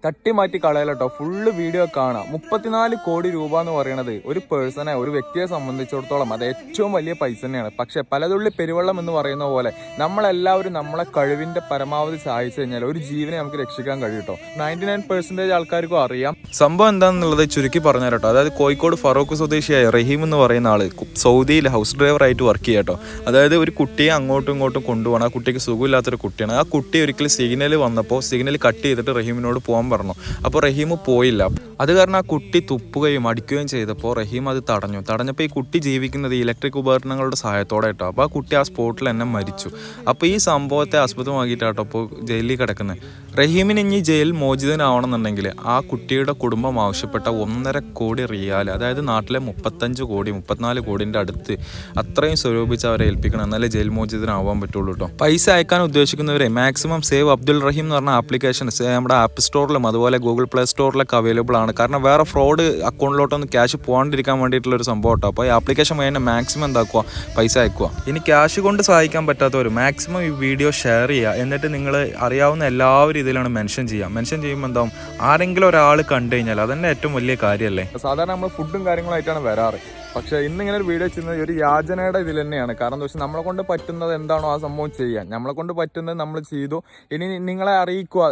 തട്ടി മാറ്റി കളയലട്ടോ, full video കാണാം. 34 കോടി രൂപ എന്ന് പറയുന്നത് ഒരു പേഴ്സണെ, ഒരു വ്യക്തിയെ സംബന്ധിച്ചിടത്തോളം അത് ഏറ്റവും വലിയ പൈസ തന്നെയാണ്. പക്ഷെ പലതുള്ളി പെരുവെള്ളം എന്ന് പറയുന്ന പോലെ നമ്മളെല്ലാവരും നമ്മളെ കഴിവിന്റെ പരമാവധി സഹായിച്ചു കഴിഞ്ഞാൽ ഒരു ജീവനെ നമുക്ക് രക്ഷിക്കാൻ കഴിയും കേട്ടോ. 99% ആൾക്കാർക്കും അറിയാം സംഭവം എന്താണെന്നുള്ളത്. ചുരുക്കി പറഞ്ഞു കേട്ടോ. അതായത് കോഴിക്കോട് ഫറൂഖ് സ്വദേശിയായ റഹീം എന്ന് പറയുന്ന ആള് സൗദിയിൽ ഹൗസ് ഡ്രൈവർ ആയിട്ട് വർക്ക് ചെയ്യാം കേട്ടോ. അതായത് ഒരു കുട്ടിയെ അങ്ങോട്ടും ഇങ്ങോട്ടും കൊണ്ടുപോകണം. ആ കുട്ടിക്ക് സുഖമില്ലാത്തൊരു കുട്ടിയാണ്. ആ കുട്ടി ഒരിക്കലും സിഗ്നൽ വന്നപ്പോൾ സിഗ്നൽ കട്ട് ചെയ്തിട്ട് റഹീമിനോട് പോകാൻ പറഞ്ഞു. അപ്പോൾ റഹീം പോയില്ല. അത് കാരണം ആ കുട്ടി തുപ്പുകയും അടിക്കുകയും ചെയ്തപ്പോൾ റഹീം അത് തടഞ്ഞപ്പോൾ ഈ കുട്ടി ജീവിക്കുന്നത് ഇലക്ട്രിക് ഉപകരണങ്ങളുടെ സഹായത്തോടെ കേട്ടോ. അപ്പോൾ ആ കുട്ടി ആ സ്പോട്ടിൽ തന്നെ മരിച്ചു. അപ്പോൾ ഈ സംഭവത്തെ ആസ്പദമാക്കിയിട്ടാട്ടോ ഇപ്പോൾ ജയിലിൽ കിടക്കുന്നത്. റഹീമിന് ഇനി ജയിൽ മോചിതനാവണമെന്നുണ്ടെങ്കിൽ ആ കുട്ടിയുടെ കുടുംബം ആവശ്യപ്പെട്ട 1.5 കോടി റിയാൽ, അതായത് നാട്ടിലെ 35 കോടി 34 കോടിൻ്റെ അടുത്ത് അത്രയും സ്വരൂപിച്ച് അവരെ ഏൽപ്പിക്കണം, എന്നാലേ ജയിൽ മോചിതനാവാൻ പറ്റുള്ളൂ കേട്ടോ. പൈസ അയക്കാൻ ഉദ്ദേശിക്കുന്നവരെ മാക്സിമം സേവ് അബ്ദുൾ റഹീം എന്ന് പറഞ്ഞ ആപ്ലിക്കേഷൻ നമ്മുടെ ആപ്പ് സ്റ്റോറിലും അതുപോലെ ഗൂഗിൾ പ്ലേ സ്റ്റോറിലൊക്കെ അവൈലബിൾ ആണ്. കാരണം വേറെ ഫ്രോഡ് അക്കൗണ്ടിലോട്ടൊന്നും ക്യാഷ് പോകാണ്ടിരിക്കാൻ വേണ്ടിയിട്ടുള്ള ഒരു സംഭവം കേട്ടോ. അപ്പോൾ ഈ ആപ്ലിക്കേഷൻ വഴി തന്നെ മാക്സിമം എന്താക്കുക, പൈസ അയക്കുക. ഇനി ക്യാഷ് കൊണ്ട് സഹായിക്കാൻ പറ്റാത്തവർ മാക്സിമം ഈ വീഡിയോ ഷെയർ ചെയ്യുക. എന്നിട്ട് നിങ്ങൾ അറിയാവുന്ന എല്ലാവരും ഇതിലാണ് മെൻഷൻ ചെയ്യുമ്പോൾ എന്താവും, ആരെങ്കിലും ഒരാൾ കണ്ടു കഴിഞ്ഞാൽ അതന്നെ ഏറ്റവും വലിയ കാര്യമല്ലേ. സാധാരണ നമ്മൾ ഫുഡും കാര്യങ്ങളായിട്ടാണ് വരാറ്. പക്ഷെ ഇന്നിങ്ങനെ ഒരു വീഡിയോ ചെയ്യുന്നത് ഒരു യാചനയുടെ ഇതിൽ തന്നെയാണ്. കാരണം എന്താ വെച്ചാൽ നമ്മളെ കൊണ്ട് പറ്റുന്നത് എന്താണോ ആ സംഭവം ചെയ്യാൻ, നമ്മളെ കൊണ്ട് പറ്റുന്നത് നമ്മൾ ചെയ്തു. ഇനി നിങ്ങളെ അറിയിക്കുക.